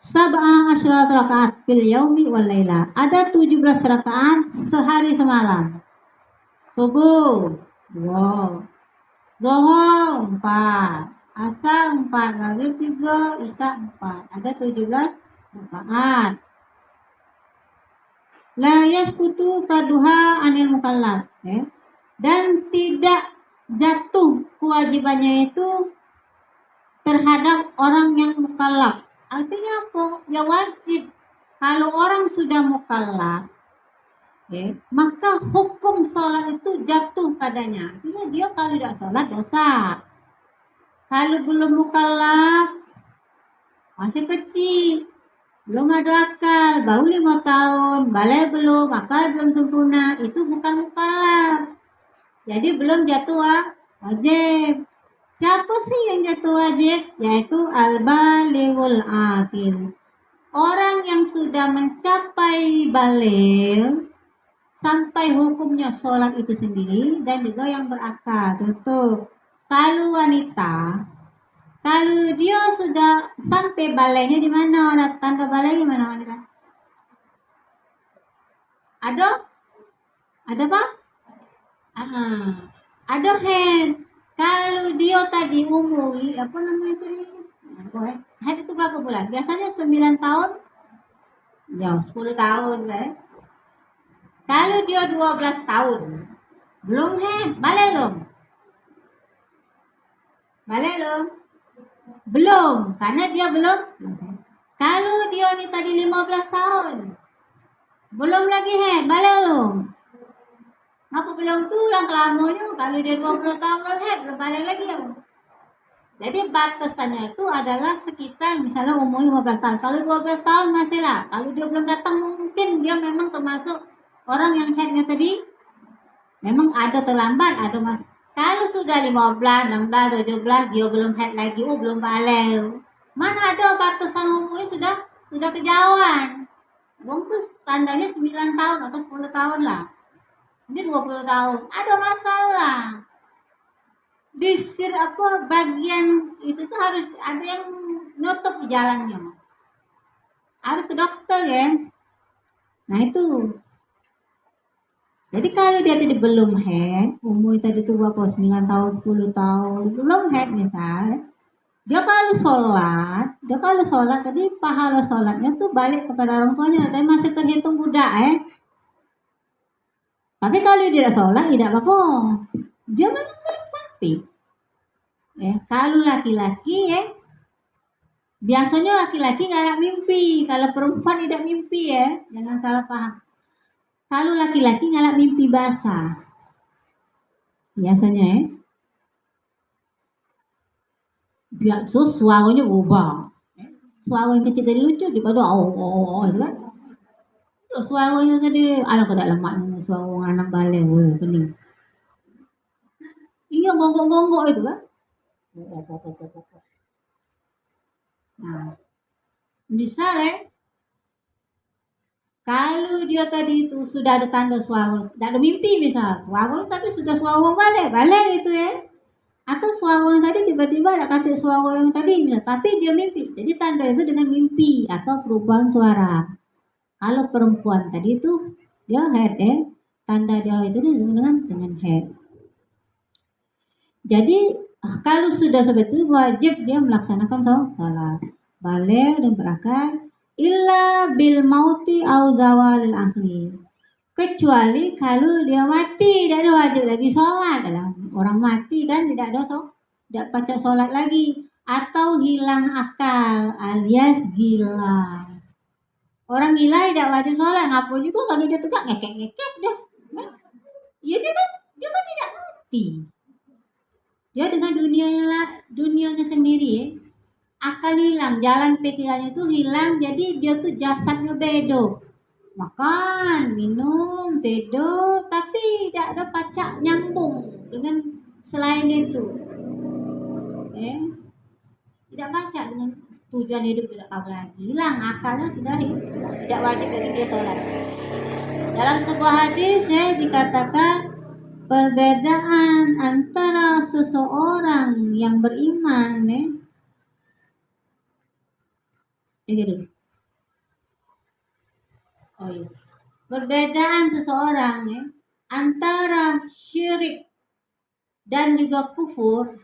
sab'a asyrat rakaat fil yaumi wal laila. Ada 17 rakaat sehari semalam. Subuh 2, zuhur 4, asar 4, maghrib 3, isya 4. Ada 17 rakaat. La yasqutu farduha anil mukallaf. Dan tidak jatuh kewajibannya itu terhadap orang yang mukallaf. Artinya apa? Ya wajib. Kalau orang sudah mukallaf, maka hukum sholat itu jatuh padanya. Artinya dia kalau tidak sholat dosa. Kalau belum mukallaf, masih kecil, belum ada akal, baru 5 tahun, balai belum, akal belum sempurna, itu bukan mukallaf. Jadi belum jatuh wajib. Siapa sih yang jatuh wajib? Yaitu al-balighul aqil. Orang yang sudah mencapai baligh sampai hukumnya sholat itu sendiri dan juga yang berakal. Contoh, kalau wanita, kalau dia sudah sampai balaghnya di mana? Tanda baligh di mana wanita? Ada apa? Ada hand. Kalau dia tadi umur, apa namanya tadi? Head itu berapa bulan? Biasanya 9 tahun, ya 10 tahun lah. Kalau dia 12 tahun, belum head, balik belum? Belum, karena dia belum. Kalau dia ni tadi 15 tahun, belum lagi head, balik belum? Apa belum tulang kelamanya? Kalau dia 20 tahun belum head, belum balik lagi ya. Jadi batasannya itu adalah sekitar misalnya umur 15 tahun. Kalau 12 tahun masih lah. Kalau dia belum datang mungkin dia memang termasuk orang yang headnya tadi memang ada terlambat, ada masih. Kalau sudah 15, 16, 17 dia belum head lagi, belum balik. Mana ada batasan umurnya sudah kejauhan. Wong tuh tandanya 9 tahun atau 10 tahun lah. Ini 20 tahun. Ada masalah. Disir bagian itu tuh harus ada yang nutup di jalannya. Harus ke dokter ya. Nah itu. Jadi kalau dia tadi belum head, umur tadi tuh berapa? 9 tahun, 10 tahun, belum head misal. Dia kalau sholat tadi pahala sholatnya tuh balik kepada orang tuanya, tapi masih terhitung budak Tapi kalau dia tidak sholat, tidak apa-apa. Dia memang belum sampai. Kalau laki-laki biasanya laki-laki nggak mimpi. Kalau perempuan tidak mimpi jangan salah paham. Kalau laki-laki ngalap mimpi basah, biasanya biar terus suaranya berubah. Suara yang kecil tadi lucu, tiba-tiba itu kan. Terus suaranya tadi, alah kedak lemak suara orang anak balik, pening. Iya, gonggok-gonggok itu kan. Nah, misalnya kalau dia tadi itu sudah ada tanda suara, tidak ada mimpi misal, suara tapi sudah suara balik itu atau suara yang tadi tiba-tiba ada kata suara yang tadi misal, tapi dia mimpi, jadi tanda itu dengan mimpi atau perubahan suara. Kalau perempuan tadi itu dia head tanda dia itu dengan head. Jadi kalau sudah seperti itu wajib dia melaksanakan sholat, balik dan berakal. illa bil mauti au zawalil akli. Kecuali kalau dia mati, tidak ada wajib lagi sholat. Orang mati kan tidak tidak pacak sholat lagi. Atau hilang akal alias gila. Orang gila tidak wajib sholat. Ngapa juga kalau dia tegak ngekek-ngekek dah. Ya dia kan tidak ngerti. Dia dengan dunianya sendiri ya. Akal hilang, jalan pikirannya itu hilang, jadi dia tuh jasadnya bedo. Makan, minum, tidur, tapi tidak ada pacak nyambung dengan selain itu. Tidak pacak dengan tujuan hidup, tidak tahu lagi. Hilang akalnya, tidak wajib bagi dia sholat. Dalam sebuah hadis dikatakan perbedaan antara seseorang yang beriman perbedaan seseorang antara syirik dan juga kufur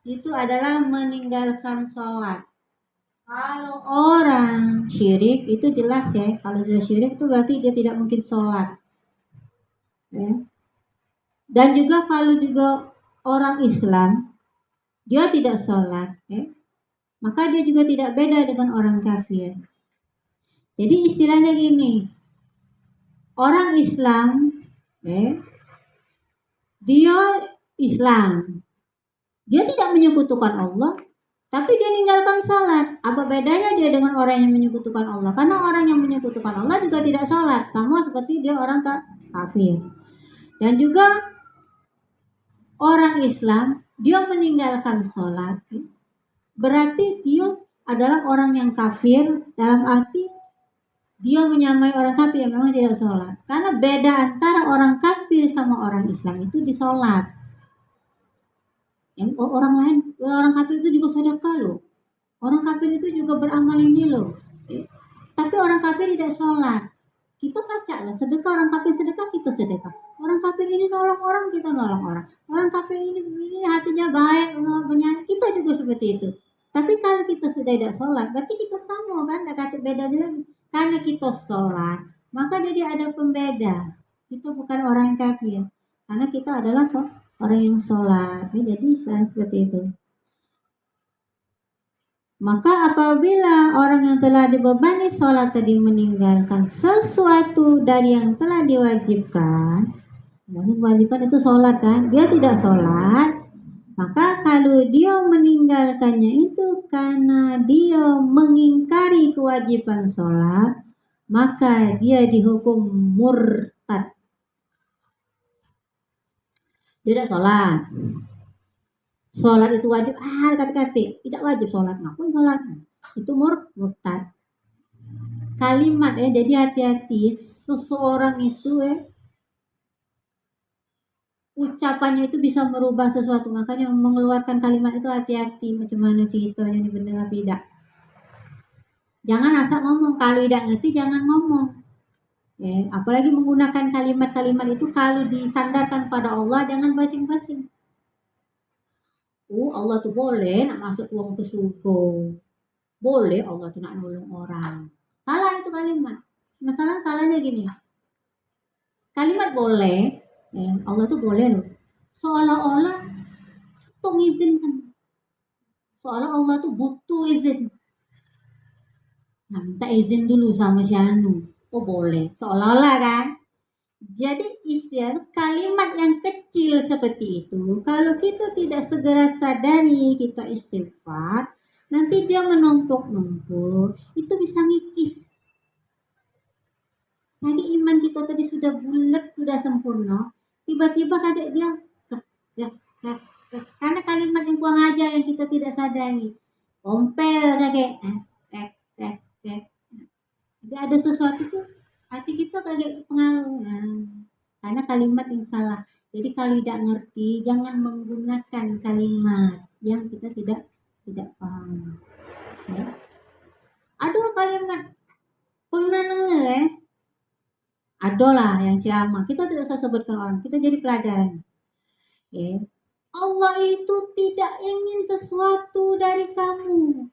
itu adalah meninggalkan sholat. Kalau orang syirik itu jelas ya, kalau dia syirik itu berarti dia tidak mungkin sholat. Dan juga kalau juga orang Islam dia tidak sholat, maka dia juga tidak beda dengan orang kafir. Jadi istilahnya gini, orang Islam, dia Islam, dia tidak menyekutukan Allah, tapi dia meninggalkan salat. Apa bedanya dia dengan orang yang menyekutukan Allah? Karena orang yang menyekutukan Allah juga tidak salat, sama seperti dia orang kafir. Dan juga orang Islam, dia meninggalkan salat, berarti dia adalah orang yang kafir dalam arti dia menyamai orang kafir yang memang tidak sholat. Karena beda antara orang kafir sama orang Islam itu di sholat. Yang orang lain, orang kafir itu juga sedekah loh. Orang kafir itu juga beramal ini loh. Tapi orang kafir tidak sholat. Kita baca lah, sedekah orang kafir sedekah, kita sedekah. Orang kafir ini nolong orang, kita nolong orang. Orang kafir ini hatinya baik, kita juga seperti itu. Tapi kalau kita sudah tidak sholat, berarti kita sama kan? Tidak kata beda lagi. Karena kita sholat, maka jadi ada pembeda. Kita bukan orang kafir, karena kita adalah orang yang sholat. Jadi seperti itu. Maka apabila orang yang telah dibebani sholat tadi meninggalkan sesuatu dari yang telah diwajibkan, itu sholat kan, dia tidak sholat, maka kalau dia meninggalkannya itu karena dia mengingkari kewajiban sholat, maka dia dihukum murtad. Tidak sholat. Sholat itu wajib, kata-kata tidak wajib sholat, ngapain sholat? Itu murtad. Kalimat jadi hati-hati, seseorang itu ucapannya itu bisa merubah sesuatu, makanya mengeluarkan kalimat itu hati-hati macam mana ceritanya ini benar apa tidak. Jangan asal ngomong, kalau tidak ngerti jangan ngomong. Apalagi menggunakan kalimat-kalimat itu kalau disandarkan pada Allah, jangan basing-basing. Allah tuh boleh nak masuk uang ke surga, boleh Allah tuh nak nolong orang. Salah itu kalimat. Salahnya gini, kalimat boleh, Allah tuh boleh loh, seolah-olah tuh mengizinkan, seolah Allah tuh butuh izin. Nah, minta izin dulu sama si Anu, boleh, seolah-olah kan. Jadi istilah kalimat yang kecil seperti itu, kalau kita tidak segera sadari, kita istighfar, nanti dia menumpuk-numpuk, itu bisa ngikis. Jadi iman kita tadi sudah bulat, sudah sempurna, tiba-tiba kaget dia karena kalimat yang kurang aja yang kita tidak sadari, kompel kaget ada sesuatu tuh hati kita kaget pengaruh karena kalimat yang salah. Jadi kalau tidak ngerti, jangan menggunakan kalimat yang kita tidak paham. Ada kalimat pernah dengar adalah yang ceramah, kita tidak usah sebutkan orang, kita jadi pelajaran. Allah itu tidak ingin sesuatu dari kamu.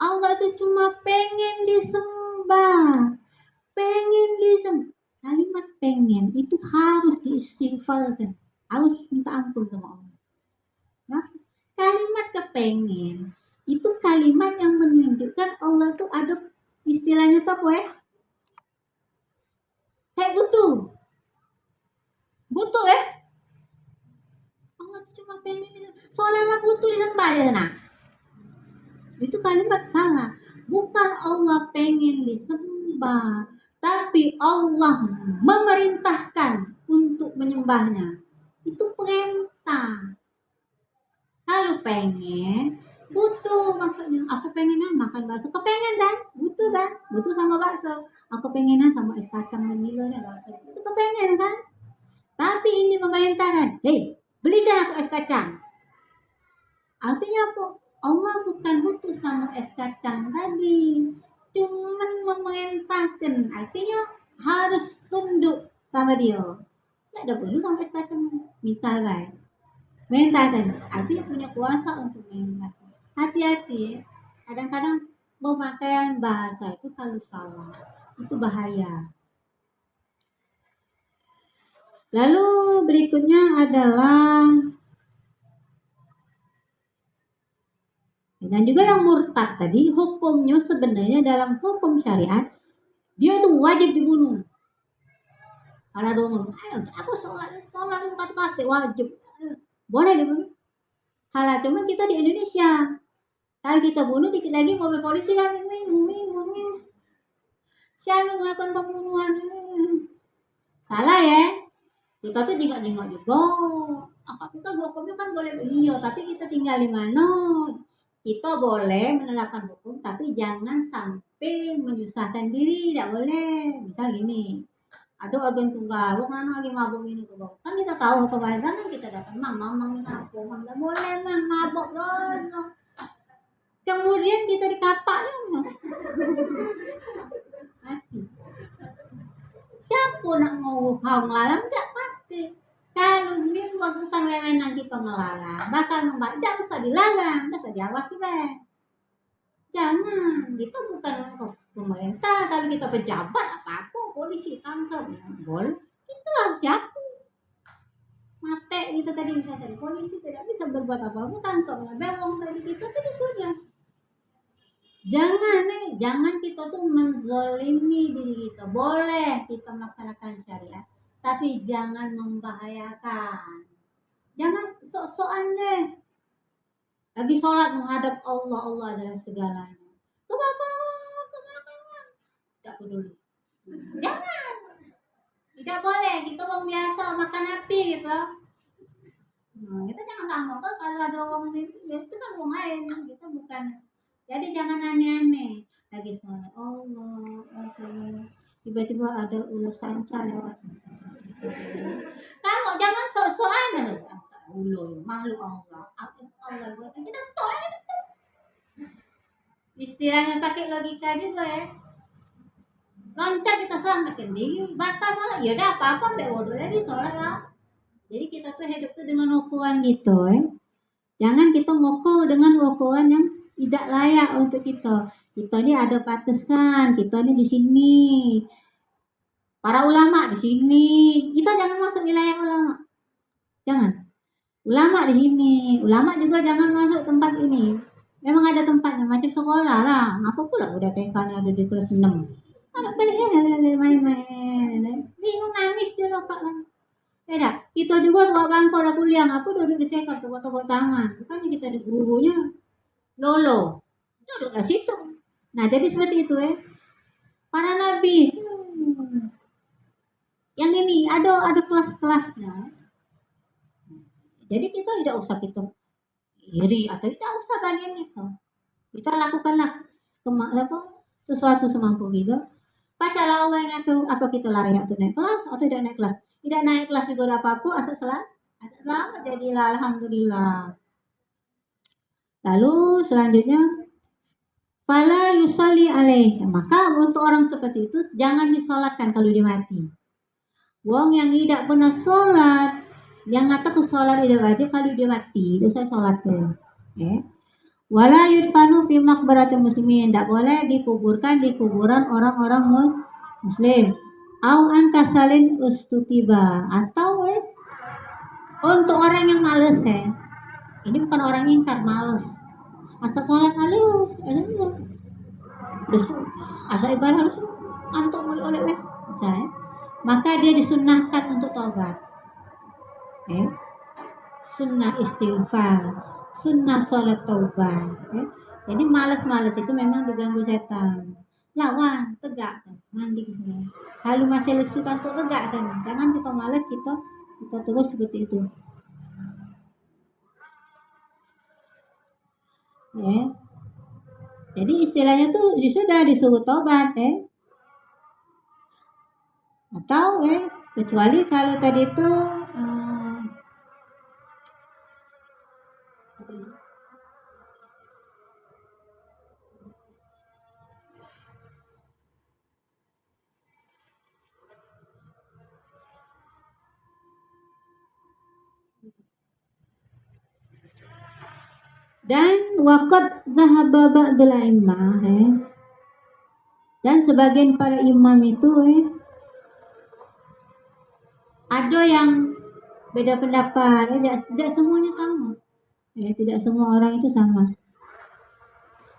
Allah tuh cuma pengen disembah. Pengen disembah. Kalimat pengen itu harus diistighfarkan. Harus minta ampun sama Allah. Nah, kalimat kepengen itu kalimat yang menunjukkan Allah tuh ada istilahnya tuh apa ya? Kayak butuh. Butuh ya? Allah tuh cuma pengen seolah-olah butuh disembah ya nah. Itu kalimat salah. Bukan Allah pengen disembah, tapi Allah memerintahkan untuk menyembahnya. Itu perintah. Kalau pengen, butuh maksudnya. Aku pengenan makan bakso. Kepengen kan? Butuh kan? Butuh sama bakso. Aku pengenan sama es kacang dan milonya bakso. Itu kepengen kan? Tapi ini memerintahkan. Hei, belikan aku es kacang. Artinya apa? Allah bukan butuh sama es kacang tadi. Cuman memerintahkan. Artinya harus tunduk sama dia. Tidak ada perlu sama es kacang. Misal kan. Merintahkan. Artinya punya kuasa untuk merintahkan. Hati-hati. Kadang-kadang pemakaian bahasa itu kalau salah. Itu bahaya. Lalu berikutnya adalah dan juga yang murtad tadi hukumnya sebenarnya dalam hukum syariat dia itu wajib dibunuh. Kalau ada orang aku sholat itu kata-kata wajib boleh dibunuh. Halah cuman kita di Indonesia kalau kita bunuh dikit lagi mobil polisi kan ming siapa melakukan pembunuhan salah ya. Kita tuh jengok juga. Kita hukumnya kan boleh iya tapi kita tinggal di mana? Kita boleh menegakkan hukum tapi jangan sampai menyusahkan diri, tidak boleh. Misal gini, ada organ tunggal, wong lagi mabuk ini tuh. Kan kita tahu hukum azan kan kita datang, mang ini apa, mang nggak boleh mang mabuk loh. Kemudian kita dikapak ya, mati. Siapa nak mau ngalam tidak pasti. Kalau ini bukan wewenang kita ngelarang, bakal membaca tidak usah dilarang, tidak usah diawasi deh. Jangan, kita bukan pemerintah, kalau kita pejabat apa-apa, polisi tangkap, boleh. Kita harus siapa? Mate kita tadi misalnya tadi polisi tidak bisa berbuat apa-apa, tangkap ya, bewong tadi kita tadi sudah. Jangan kita tuh menzalimi diri kita. Boleh kita melaksanakan syariat, tapi jangan membahayakan. Jangan sok-sokan deh. Lagi sholat menghadap Allah, Allah adalah segalanya. Kebakaran. Tidak peduli. Jangan. Tidak boleh. Kita orang biasa makan api gitu. Nah, kita jangan sama kalau ada orang itu kan orang lain. Kita bukan. Jadi jangan aneh-aneh. Lagi sholat Allah, tiba-tiba ada ular sanca lewat. Kamu jangan sok-sokan ular, makhluk Allah. Allah buat kita tolak itu. Istilahnya pakai logika juga ya. Loncat kita salah makin tinggi, batal salah. Ya udah apa-apa mbak wudhu lagi sholat lah. Jadi kita tuh hidup tuh dengan ukuran gitu ya. Jangan kita ngukur dengan ukuran yang tidak layak untuk kita. Kita ini ada batasan, kita ini di sini. Para ulama di sini. Kita jangan masuk wilayah ulama. Jangan. Ulama di sini. Ulama juga jangan masuk tempat ini. Memang ada tempatnya macam sekolah lah. Apa pula udah TK-nya ada di kelas 6. Anak baliknya main-main. Bingung nangis dia loh Kak. Beda. Kita juga tua bangku udah kuliah. Aku duduk di TK tepuk-tepuk tangan. Bukannya kita di gurunya. Lolo, duduklah situ. Nah, jadi seperti itu ya. Para nabi, yang ini ada kelas-kelasnya. Jadi kita tidak usah kita iri atau tidak usah bagian itu. Kita lakukanlah sesuatu semampu kita. Bacalah Allah yang itu apa kita layak untuk naik kelas atau tidak naik kelas. Tidak naik kelas juga apa-apa asal selamat jadilah alhamdulillah. Lalu selanjutnya fala yusalli alaih. Maka untuk orang seperti itu jangan disolatkan kalau dia mati. Wong yang tidak pernah sholat, yang kata ke sholat tidak wajib kalau dia mati, itu saya sholat tuh. Ya. Wala yudfanu fi maqbaratil muslimin, tidak boleh dikuburkan di kuburan orang-orang muslim. Au an kasalin ustutiba, atau untuk orang yang males ini bukan orang ingkar, males asal sholat males asal ibadah antuk oleh misalnya, maka dia disunnahkan untuk taubat, sunnah istighfar, sunnah sholat taubat. Jadi malas-malas itu memang diganggu setan. Lawan, tegakkan, mandi gitu. Kalau masih lesu kan tuh tegakkan. Jangan kita malas, kita terus seperti itu. Jadi istilahnya tuh sudah disuruh tobat atau kecuali kalau tadi itu dan waqad zahaba ba'dul a'immah dan sebagian para imam itu ada yang beda pendapat, tidak semuanya sama, tidak semua orang itu sama.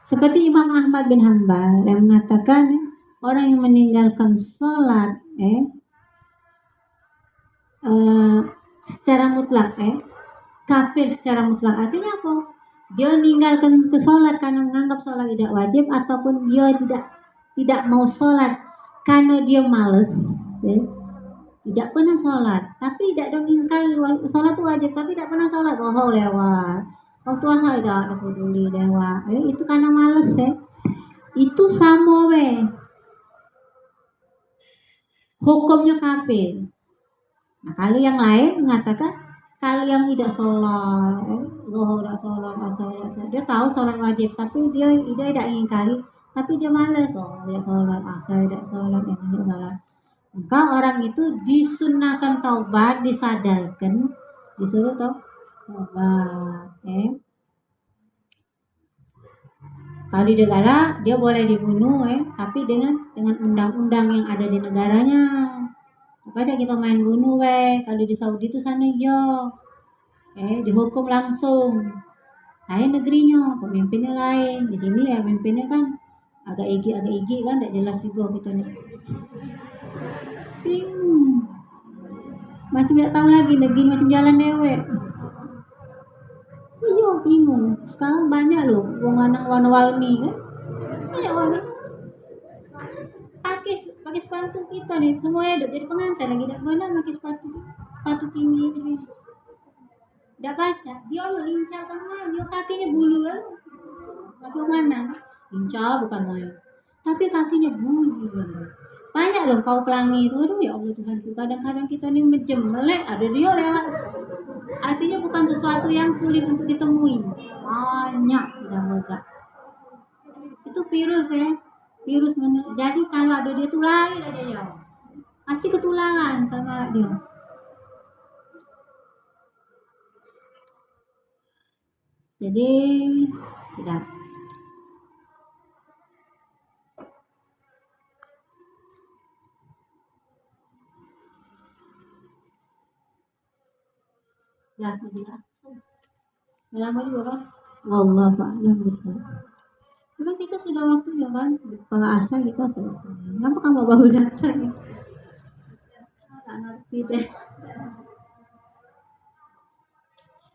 Seperti Imam Ahmad bin Hanbal yang mengatakan orang yang meninggalkan sholat secara mutlak kafir secara mutlak. Artinya apa? Dia meninggalkan ke sholat karena menganggap sholat tidak wajib, ataupun dia tidak mau sholat karena dia malas, tidak pernah sholat, tapi tidak mengingkari sholat itu wajib, tapi tidak pernah sholat, lewat waktu asal tidak peduli lewat, itu karena malas itu sama hukumnya kafir. Nah kalau yang lain mengatakan kalau yang tidak sholat, tidak sholat, dia tahu sholat wajib, tapi dia tidak ingkari, tapi dia malas, tidak sholat, asal tidak sholat, tidak sholat. Maka orang itu disunahkan taubat, disadarkan, disuruh taubat. Kalau di negara dia boleh dibunuh, tapi dengan undang-undang yang ada di negaranya. Makanya kita main bunuh kalau di Saudi itu sana dihukum langsung. Lain negerinya, pemimpinnya lain. Di sini pemimpinnya kan agak igi kan, tidak jelas juga kita nih. Bingung. Macam tidak tahu lagi negeri macam jalan dewek. Iya bingung. Sekarang banyak loh warna-warni kan. Banyak warna. Pakai sepatu kita nih semuanya jadi pengantin lagi, tidak pernah pakai sepatu tinggi ini. Tidak baca, dia lincah kan, dia kakinya bulu kan, bagaimana? Lincah bukan main, tapi kakinya bulu kan. Banyak loh kau pelangi itu, aduh ya Allah Tuhan, kadang-kadang kita nih melek, ada dia lewat. Artinya bukan sesuatu yang sulit untuk ditemui, banyak sudah megah. Itu virus virus jadi kalau ada dia tuh lain aja ya, pasti ketularan sama dia. Jadi tidak. Ya, tidak. Lama juga kan? Wallahu a'lam bishawab. Memang kita sudah waktunya kan, kepala asal kita selesai. Kenapa kamu baru datang? Nggak ngerti deh.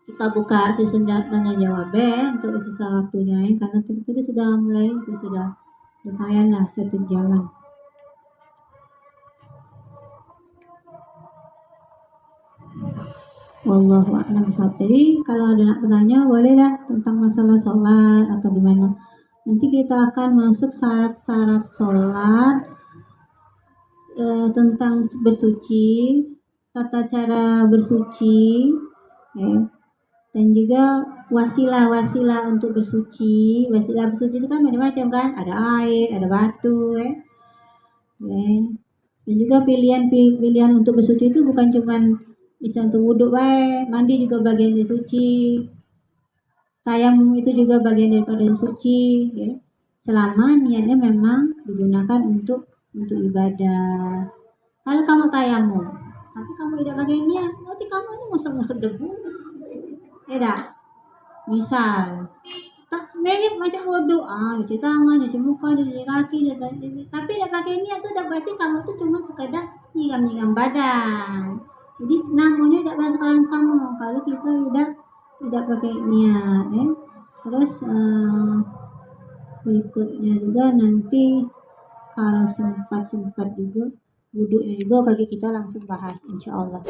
Kita buka sesi tanya jawab untuk sisa waktunya karena tadi sudah mulai, sudah lumayan lah 1 jaman. Wallahu a'lam bishawab. Jadi kalau ada nak bertanya bolehlah tentang masalah sholat atau gimana. Nanti kita akan masuk syarat-syarat sholat, tentang bersuci, tata cara bersuci, dan juga wasilah untuk bersuci. Wasilah bersuci itu kan macam-macam kan, ada air, ada batu, dan juga pilihan untuk bersuci itu bukan cuma bisa untuk wudhu, mandi juga bagian suci. tayamum itu juga bagian daripada suci, ya. Selama niatnya memang digunakan untuk ibadah. Kalau kamu tayamum, tapi kamu tidak pakai niat, nanti kamu ini ngusap-ngusap debu, ya dah. Misal, tak mirip macam wudhu, cuci tangan, cuci muka, cuci kaki, tapi tidak pakai niat tuh, berarti kamu tuh cuma sekedar nyiram-nyiram badan. Jadi namanya tidak bakalan sama kalau kita tidak pakai niat, ya. Terus berikutnya juga nanti kalau sempat juga wudhunya juga bagi kita langsung bahas insya Allah.